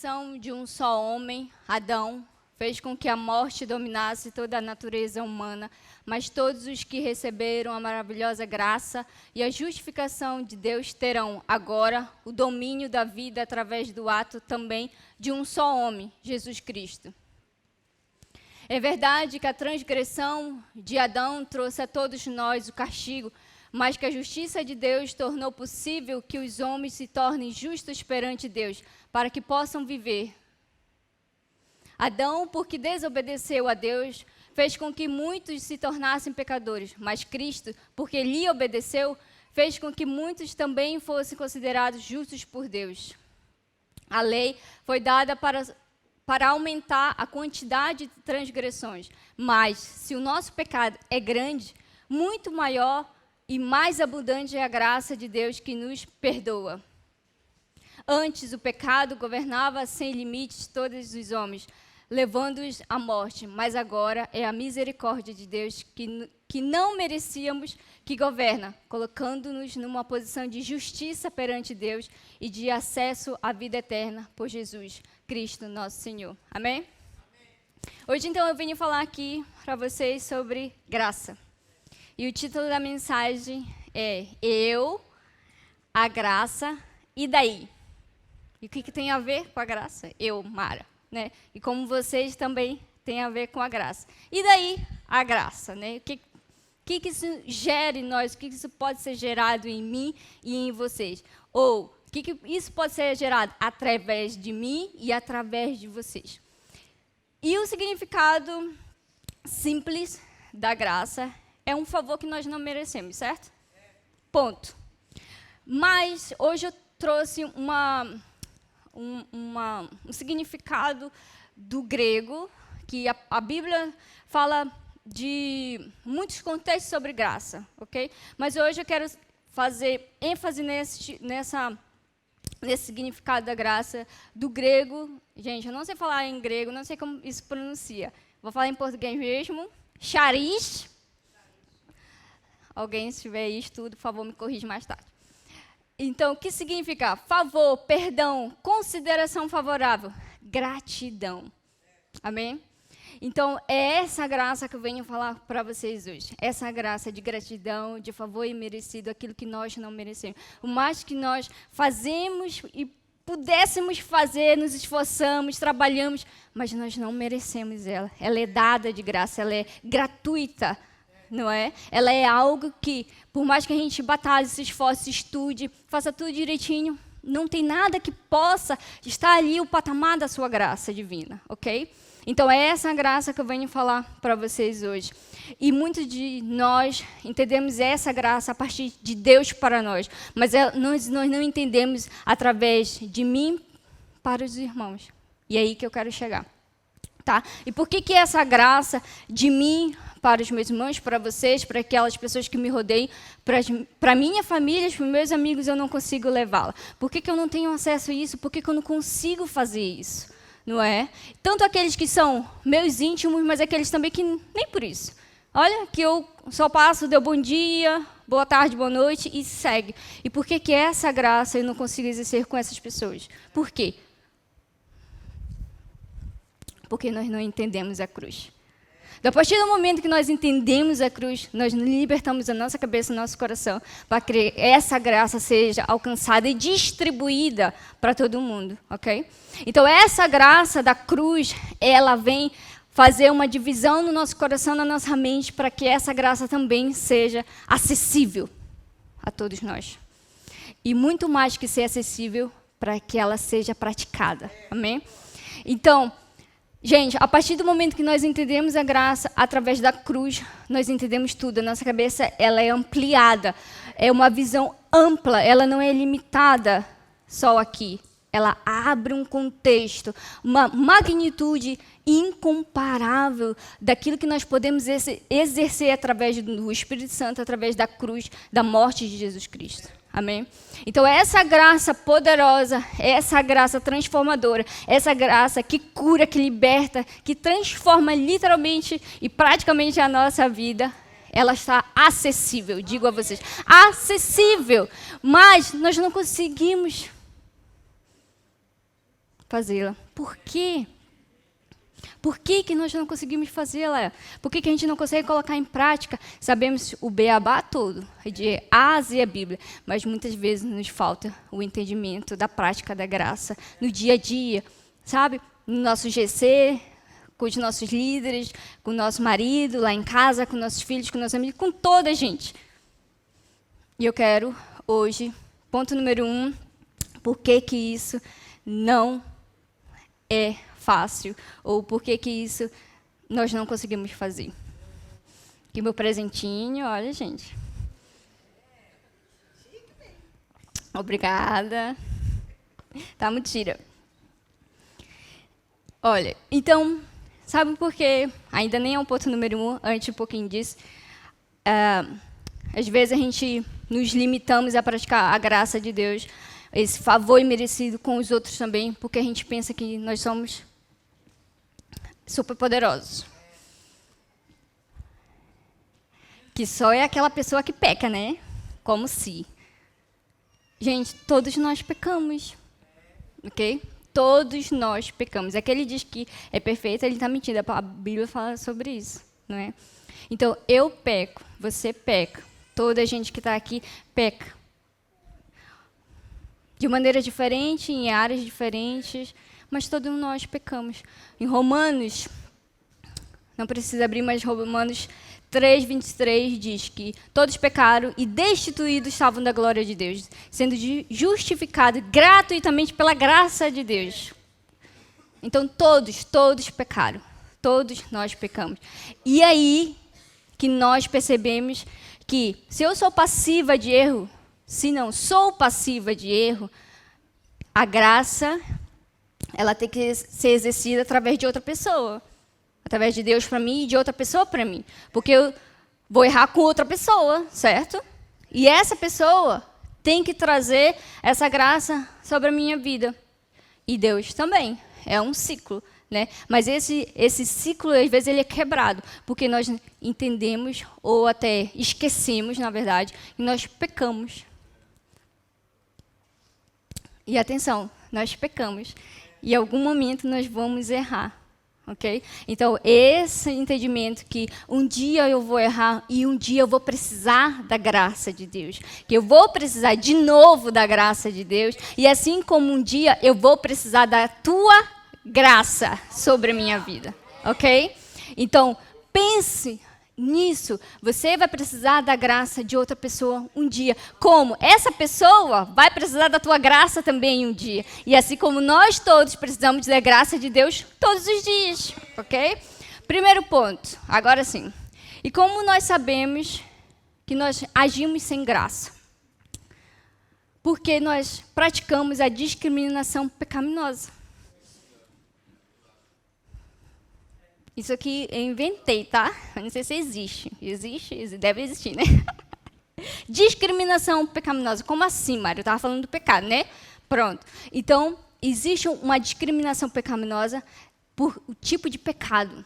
transgressão de um só homem, Adão, fez com que a morte dominasse toda a natureza humana, mas todos os que receberam a maravilhosa graça e a justificação de Deus terão agora o domínio da vida através do ato também de um só homem, Jesus Cristo. É verdade que a transgressão de Adão trouxe a todos nós o castigo, mas que a justiça de Deus tornou possível que os homens se tornem justos perante Deus, para que possam viver. Adão, porque desobedeceu a Deus, fez com que muitos se tornassem pecadores, mas Cristo, porque lhe obedeceu, fez com que muitos também fossem considerados justos por Deus. A lei foi dada para aumentar a quantidade de transgressões, mas se o nosso pecado é grande, muito maior e mais abundante é a graça de Deus que nos perdoa. Antes, o pecado governava sem limites todos os homens, levando-os à morte, mas agora é a misericórdia de Deus que não merecíamos que governa, colocando-nos numa posição de justiça perante Deus e de acesso à vida eterna por Jesus Cristo, nosso Senhor. Amém? Amém. Hoje, então, eu venho falar aqui para vocês sobre graça. E o título da mensagem é Eu, a Graça e Daí. E o que tem a ver com a graça? Eu, Mara, né? E como vocês também têm a ver com a graça. E daí, a graça, né? O que isso gera em nós? O que isso pode ser gerado em mim e em vocês? Ou, o que isso pode ser gerado através de mim e através de vocês? E o significado simples da graça é um favor que nós não merecemos, certo? Ponto. Mas hoje eu trouxe um significado do grego, que a Bíblia fala de muitos contextos sobre graça, ok? Mas hoje eu quero fazer ênfase nesse significado da graça do grego. Gente, eu não sei falar em grego, não sei como isso pronuncia. Vou falar em português mesmo. Charis. Alguém, se tiver isso tudo, por favor, me corrija mais tarde. Então, o que significa? Favor, perdão, consideração favorável, gratidão. Amém? Então, é essa graça que eu venho falar para vocês hoje. Essa graça de gratidão, de favor imerecido, aquilo que nós não merecemos. O mais que nós fazemos e pudéssemos fazer, nos esforçamos, trabalhamos, mas nós não merecemos ela. Ela é dada de graça, ela é gratuita. Não é? Ela é algo que, por mais que a gente batalhe, se esforce, estude, faça tudo direitinho, não tem nada que possa estar ali o patamar da sua graça divina, ok? Então, é essa graça que eu venho falar para vocês hoje. E muitos de nós entendemos essa graça a partir de Deus para nós, mas nós não entendemos através de mim para os irmãos. E é aí que eu quero chegar. Tá? E por que essa graça de mim para os meus irmãos, para vocês, para aquelas pessoas que me rodeiam, para minha família, para os meus amigos, eu não consigo levá-la? Por que eu não tenho acesso a isso? Por que eu não consigo fazer isso? Não é? Tanto aqueles que são meus íntimos, mas aqueles também que nem por isso. Olha, que eu só passo, deu bom dia, boa tarde, boa noite e segue. E por que essa graça eu não consigo exercer com essas pessoas? Por quê? Porque nós não entendemos a cruz. A partir do momento que nós entendemos a cruz, nós libertamos a nossa cabeça, o nosso coração, para que essa graça seja alcançada e distribuída para todo mundo, ok? Então, essa graça da cruz, ela vem fazer uma divisão no nosso coração, na nossa mente, para que essa graça também seja acessível a todos nós. E muito mais que ser acessível, para que ela seja praticada, amém? Então, gente, a partir do momento que nós entendemos a graça através da cruz, nós entendemos tudo. A nossa cabeça, ela é ampliada. É uma visão ampla, ela não é limitada só aqui. Ela abre um contexto, uma magnitude incomparável daquilo que nós podemos exercer através do Espírito Santo, através da cruz, da morte de Jesus Cristo. Amém? Então, essa graça poderosa, essa graça transformadora, essa graça que cura, que liberta, que transforma literalmente e praticamente a nossa vida, ela está acessível, digo a vocês, acessível, mas nós não conseguimos fazê-la. Por quê? Por que nós não conseguimos fazê-la? Por que a gente não consegue colocar em prática? Sabemos o beabá todo, de A a Z a Bíblia, mas muitas vezes nos falta o entendimento da prática da graça no dia a dia, sabe? No nosso GC, com os nossos líderes, com o nosso marido, lá em casa, com nossos filhos, com nossos amigos, com toda a gente. E eu quero, hoje, ponto número 1, por que isso não é fácil, ou por que isso nós não conseguimos fazer. Aqui meu presentinho, olha, gente. Obrigada. Tá, mentira. Olha, então, sabe por quê? Ainda nem é um ponto número 1, antes um pouquinho disso. Às vezes a gente nos limitamos a praticar a graça de Deus, esse favor imerecido com os outros também, porque a gente pensa que nós somos superpoderosos. Que só é aquela pessoa que peca, né? Como se. Gente, todos nós pecamos. Ok? Todos nós pecamos. É que ele diz que é perfeito, ele está mentindo. A Bíblia fala sobre isso, não é? Então, eu peco, você peca. Toda a gente que está aqui peca. De maneira diferente, em áreas diferentes, mas todos nós pecamos. Em Romanos, não precisa abrir, mas Romanos 3:23 diz que todos pecaram e destituídos estavam da glória de Deus, sendo justificados gratuitamente pela graça de Deus. Então, todos pecaram. Todos nós pecamos. E aí que nós percebemos que se eu sou passiva de erro, se não sou passiva de erro, a graça ela tem que ser exercida através de outra pessoa. Através de Deus para mim e de outra pessoa para mim. Porque eu vou errar com outra pessoa, certo? E essa pessoa tem que trazer essa graça sobre a minha vida. E Deus também. É um ciclo, né? Mas esse ciclo, às vezes, ele é quebrado. Porque nós entendemos, ou até esquecemos, na verdade, que nós pecamos. E atenção, nós pecamos. E em algum momento nós vamos errar, ok? Então, esse entendimento que um dia eu vou errar e um dia eu vou precisar da graça de Deus. Que eu vou precisar de novo da graça de Deus. E assim como um dia eu vou precisar da tua graça sobre a minha vida, ok? Então, pense nisso, você vai precisar da graça de outra pessoa um dia. Como? Essa pessoa vai precisar da tua graça também um dia. E assim como nós todos precisamos da graça de Deus todos os dias, ok? Primeiro ponto, agora sim. E como nós sabemos que nós agimos sem graça? Porque nós praticamos a discriminação pecaminosa. Isso aqui eu inventei, tá? Eu não sei se existe. Existe? Deve existir, né? Discriminação pecaminosa. Como assim, Mário? Eu estava falando do pecado, né? Pronto. Então, existe uma discriminação pecaminosa por o tipo de pecado.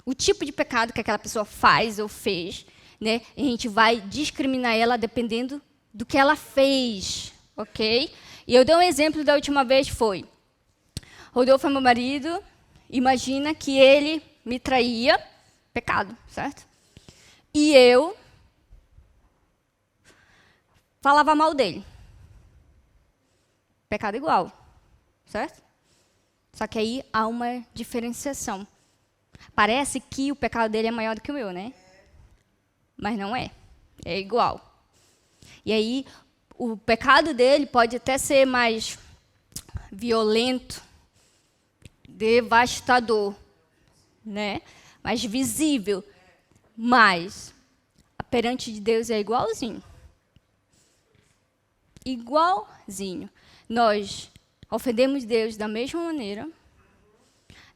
O tipo de pecado que aquela pessoa faz ou fez, né? A gente vai discriminar ela dependendo do que ela fez, ok? E eu dei um exemplo da última vez, foi... Rodolfo é meu marido... Imagina que ele me traía, pecado, certo? E eu falava mal dele. Pecado igual, certo? Só que aí há uma diferenciação. Parece que o pecado dele é maior do que o meu, né? Mas não é. É igual. E aí, o pecado dele pode até ser mais violento, devastador, né? Mais visível, mas perante de Deus é igualzinho. Igualzinho. Nós ofendemos Deus da mesma maneira,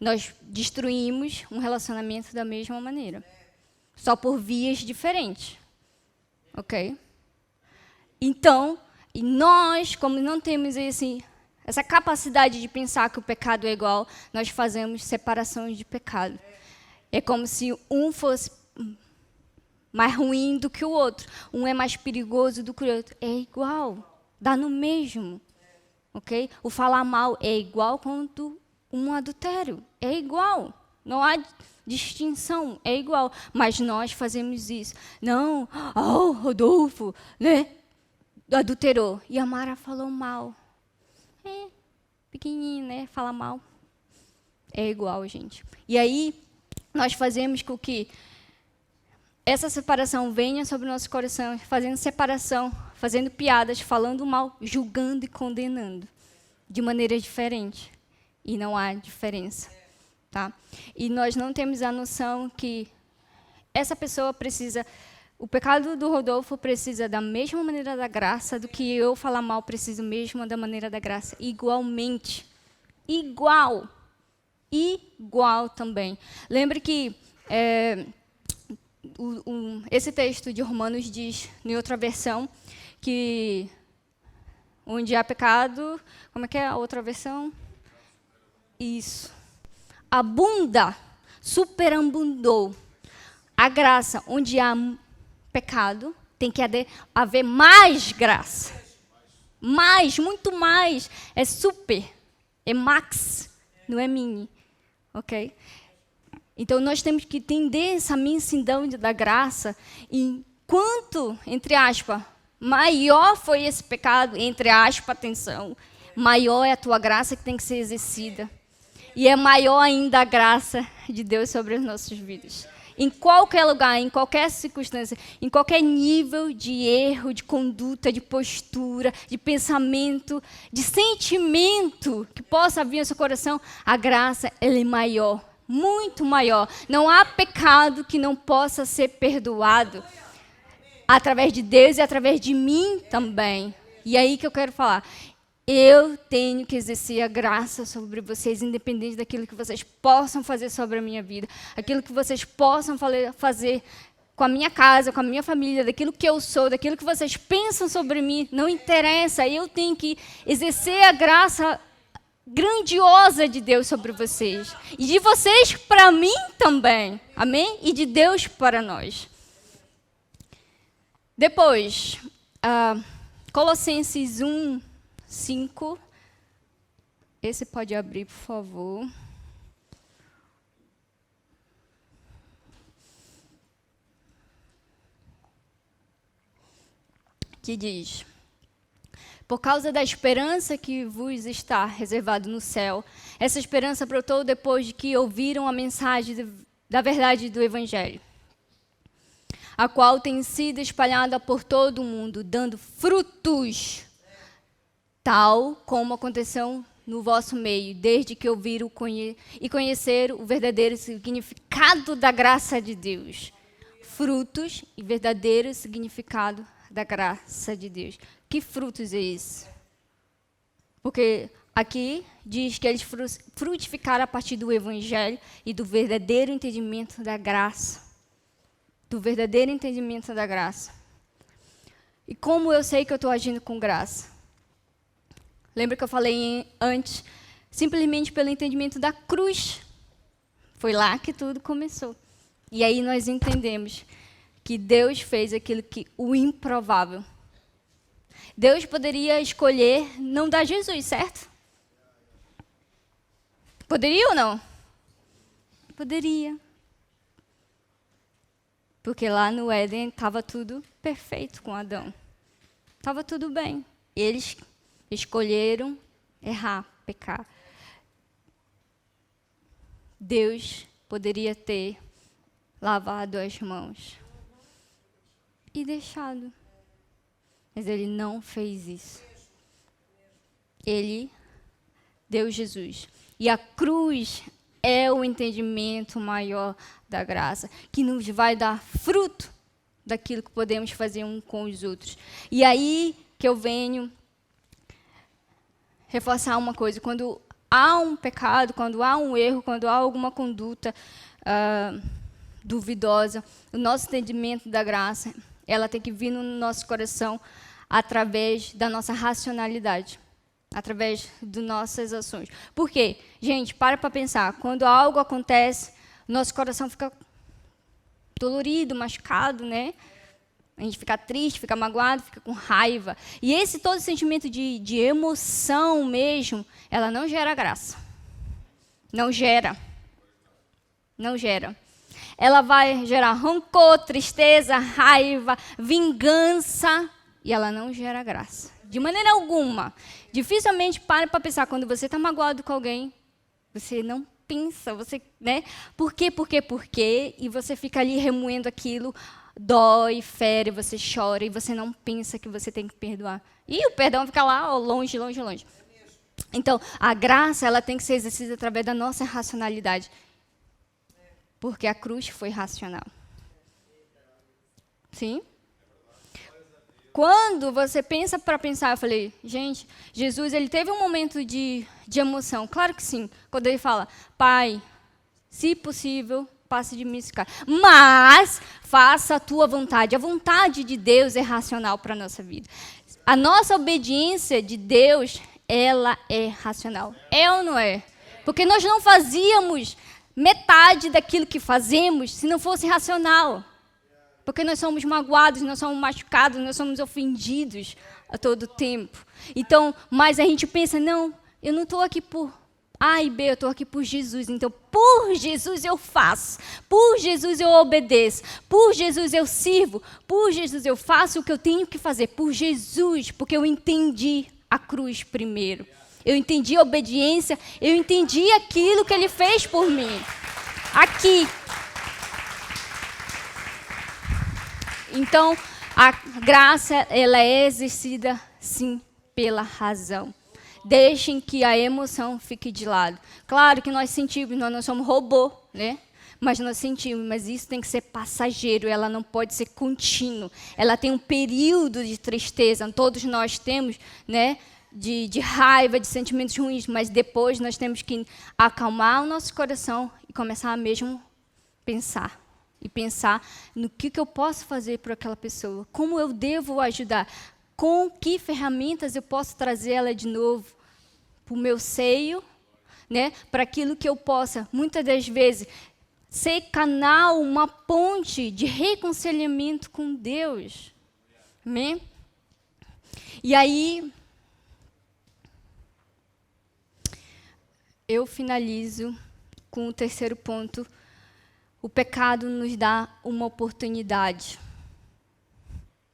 nós destruímos um relacionamento da mesma maneira, só por vias diferentes, ok? Então, e nós, como não temos essa capacidade de pensar que o pecado é igual, nós fazemos separações de pecado. É como se um fosse mais ruim do que o outro. Um é mais perigoso do que o outro. É igual, dá no mesmo. ok? O falar mal é igual quanto um adultério. É igual. Não há distinção. É igual. Mas nós fazemos isso. Não, Rodolfo, né? Adulterou. E a Mara falou mal. Pequenininho, né? Fala mal. É igual, gente. E aí, nós fazemos com que essa separação venha sobre o nosso coração, fazendo separação, fazendo piadas, falando mal, julgando e condenando, de maneira diferente. E não há diferença. Tá? E nós não temos a noção que essa pessoa precisa... O pecado do Rodolfo precisa da mesma maneira da graça do que eu falar mal preciso mesmo da maneira da graça. Igualmente. Igual. Igual também. Lembre que esse texto de Romanos diz, em outra versão, que onde há pecado... Como é que é a outra versão? Isso. Abunda, superabundou. A graça, onde há pecado, tem que haver mais graça. Mais, muito mais. É super, é max, não é mini. Ok? Então, nós temos que entender essa imensidão da graça. Enquanto, entre aspas, maior foi esse pecado, entre aspas, atenção, maior é a tua graça que tem que ser exercida. E é maior ainda a graça de Deus sobre as nossas vidas. Em qualquer lugar, em qualquer circunstância, em qualquer nível de erro, de conduta, de postura, de pensamento, de sentimento que possa vir ao seu coração, a graça ela é maior, muito maior. Não há pecado que não possa ser perdoado através de Deus e através de mim também. E aí que eu quero falar. Eu tenho que exercer a graça sobre vocês, independente daquilo que vocês possam fazer sobre a minha vida, aquilo que vocês possam fazer com a minha casa, com a minha família, daquilo que eu sou, daquilo que vocês pensam sobre mim, não interessa. Eu tenho que exercer a graça grandiosa de Deus sobre vocês. E de vocês para mim também. Amém? E de Deus para nós. Depois, Colossenses 1:5. Esse pode abrir, por favor. Que diz: por causa da esperança que vos está reservado no céu, essa esperança brotou depois de que ouviram a mensagem da verdade do Evangelho, a qual tem sido espalhada por todo o mundo, dando frutos, tal como aconteceu no vosso meio, desde que ouviram e conheceram o verdadeiro significado da graça de Deus. Frutos e verdadeiro significado da graça de Deus. Que frutos é esse? Porque aqui diz que eles frutificaram a partir do Evangelho e do verdadeiro entendimento da graça. Do verdadeiro entendimento da graça. E como eu sei que eu estou agindo com graça? Lembra que eu falei antes? Simplesmente pelo entendimento da cruz. Foi lá que tudo começou. E aí nós entendemos que Deus fez aquilo que o improvável. Deus poderia escolher não dar Jesus, certo? Poderia ou não? Poderia. Porque lá no Éden estava tudo perfeito com Adão. Estava tudo bem. Eles escolheram errar, pecar. Deus poderia ter lavado as mãos e deixado. Mas ele não fez isso. Ele deu Jesus. E a cruz é o entendimento maior da graça, que nos vai dar fruto daquilo que podemos fazer um com os outros. E aí que eu venho reforçar uma coisa. Quando há um pecado, quando há um erro, quando há alguma conduta duvidosa, o nosso entendimento da graça, ela tem que vir no nosso coração através da nossa racionalidade, através das nossas ações. Por quê? Gente, para pensar. Quando algo acontece, nosso coração fica dolorido, machucado, né? A gente fica triste, fica magoado, fica com raiva. E esse todo sentimento de emoção mesmo, ela não gera graça. Não gera. Não gera. Ela vai gerar rancor, tristeza, raiva, vingança, e ela não gera graça. De maneira alguma. Dificilmente para pensar, quando você está magoado com alguém, você não pensa, você, né? Por quê? E você fica ali remoendo aquilo, dói, fere, você chora, e você não pensa que você tem que perdoar. E o perdão fica lá, ó, longe, longe, longe. Então, a graça, ela tem que ser exercida através da nossa racionalidade. Porque a cruz foi racional. Sim? Quando você pensa para pensar, eu falei, gente, Jesus, ele teve um momento de emoção. Claro que sim. Quando ele fala, Pai, se possível, passe de mim esse cara. Mas faça a tua vontade. A vontade de Deus é racional para a nossa vida. A nossa obediência de Deus, ela é racional. É ou não é? Porque nós não fazíamos metade daquilo que fazemos se não fosse racional. Porque nós somos magoados, nós somos machucados, nós somos ofendidos a todo tempo. Então, mas a gente pensa, não, eu não estou aqui por A e B, eu estou aqui por Jesus. Então, por Jesus eu faço, por Jesus eu obedeço, por Jesus eu sirvo, por Jesus eu faço o que eu tenho que fazer, por Jesus, porque eu entendi a cruz primeiro. Eu entendi a obediência, eu entendi aquilo que Ele fez por mim. Aqui. Então, a graça, ela é exercida, sim, pela razão. Deixem que a emoção fique de lado. Claro que nós sentimos, nós não somos robô, né? Mas nós sentimos, mas isso tem que ser passageiro, ela não pode ser contínua. Ela tem um período de tristeza, todos nós temos, né? De raiva, de sentimentos ruins, mas depois nós temos que acalmar o nosso coração e começar a mesmo pensar. E pensar no que eu posso fazer por aquela pessoa, como eu devo ajudar, com que ferramentas eu posso trazer ela de novo para o meu seio, né? Para aquilo que eu possa, muitas das vezes, ser canal, uma ponte de reconciliamento com Deus. Amém? E aí, eu finalizo com o terceiro ponto. O pecado nos dá uma oportunidade.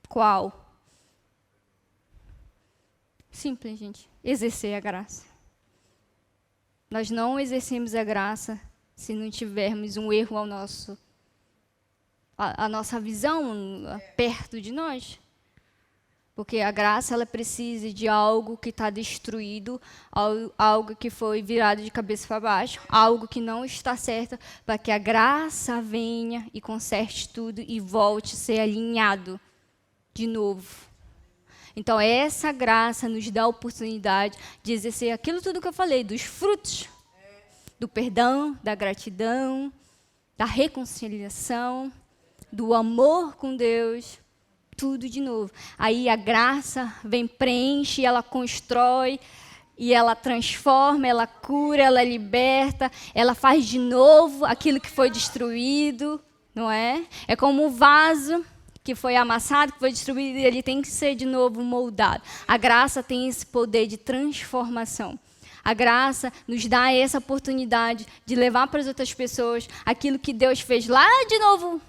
Qual? Simples, gente. Exercer a graça. Nós não exercemos a graça se não tivermos um erro ao nosso, a nossa visão perto de nós. Porque a graça, ela precisa de algo que está destruído, algo que foi virado de cabeça para baixo, algo que não está certo, para que a graça venha e conserte tudo e volte a ser alinhado de novo. Então, essa graça nos dá a oportunidade de exercer aquilo tudo que eu falei, dos frutos, do perdão, da gratidão, da reconciliação, do amor com Deus, tudo de novo. Aí a graça vem, preenche, ela constrói, e ela transforma, ela cura, ela liberta, ela faz de novo aquilo que foi destruído, não é? É como o vaso que foi amassado, que foi destruído, e ele tem que ser de novo moldado. A graça tem esse poder de transformação. A graça nos dá essa oportunidade de levar para as outras pessoas aquilo que Deus fez lá de novo,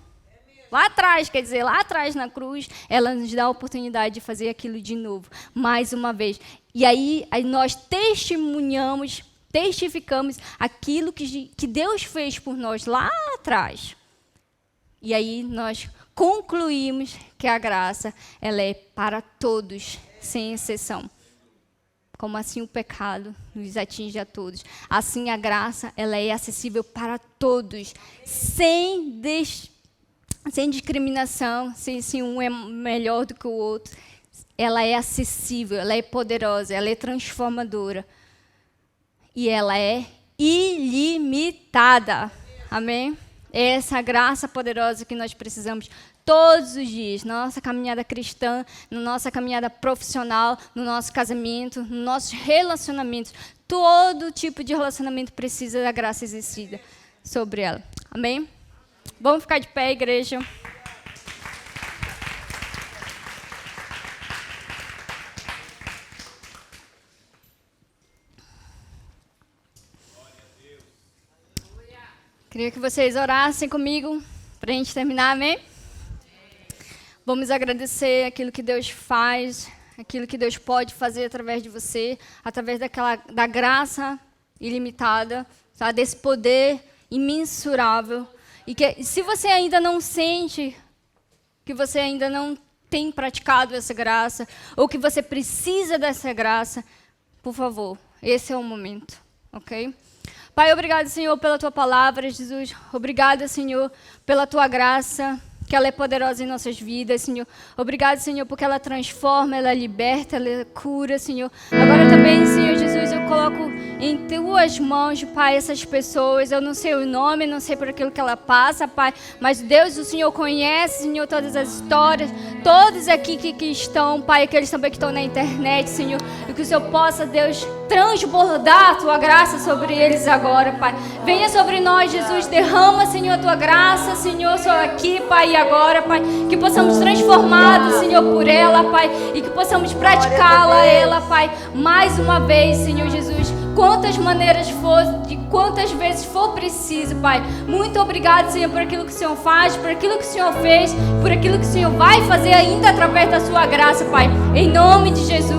lá atrás, quer dizer, lá atrás na cruz, ela nos dá a oportunidade de fazer aquilo de novo, mais uma vez. E aí nós testificamos aquilo que Deus fez por nós lá atrás. E aí nós concluímos que a graça, ela é para todos, sem exceção. Como assim o pecado nos atinge a todos. Assim a graça, ela é acessível para todos, sem discriminação, se um é melhor do que o outro. Ela é acessível, ela é poderosa, ela é transformadora. E ela é ilimitada. Amém? Essa graça poderosa que nós precisamos todos os dias, na nossa caminhada cristã, na nossa caminhada profissional, no nosso casamento, nos nossos relacionamentos. Todo tipo de relacionamento precisa da graça exercida sobre ela. Amém? Vamos ficar de pé, igreja. Queria que vocês orassem comigo para a gente terminar, amém? Vamos agradecer aquilo que Deus faz, aquilo que Deus pode fazer através de você, através da graça ilimitada, tá? Desse poder imensurável. E que se você ainda não sente, que você ainda não tem praticado essa graça, ou que você precisa dessa graça, por favor, esse é o momento, ok? Pai, obrigado, Senhor, pela Tua palavra, Jesus. Obrigado, Senhor, pela Tua graça, que ela é poderosa em nossas vidas, Senhor. Obrigado, Senhor, porque ela transforma, ela liberta, ela cura, Senhor. Agora também, Senhor Jesus, eu coloco em Tuas mãos, Pai, essas pessoas. Eu não sei o nome, não sei por aquilo que ela passa, Pai, mas Deus, o Senhor conhece, Senhor, todas as histórias, todos aqui que estão, Pai, aqueles também que estão na internet, Senhor, e que o Senhor possa, Deus, transbordar a Tua graça sobre eles agora, Pai. Venha sobre nós, Jesus, derrama, Senhor, a Tua graça, Senhor, só aqui, Pai, e agora, Pai, que possamos transformados, Senhor, por ela, Pai, e que possamos praticá-la, ela, Pai, mais uma vez, Senhor Jesus, quantas maneiras for, de quantas vezes for preciso, Pai. Muito obrigado, Senhor, por aquilo que o Senhor faz, por aquilo que o Senhor fez, por aquilo que o Senhor vai fazer ainda através da Sua graça, Pai, em nome de Jesus.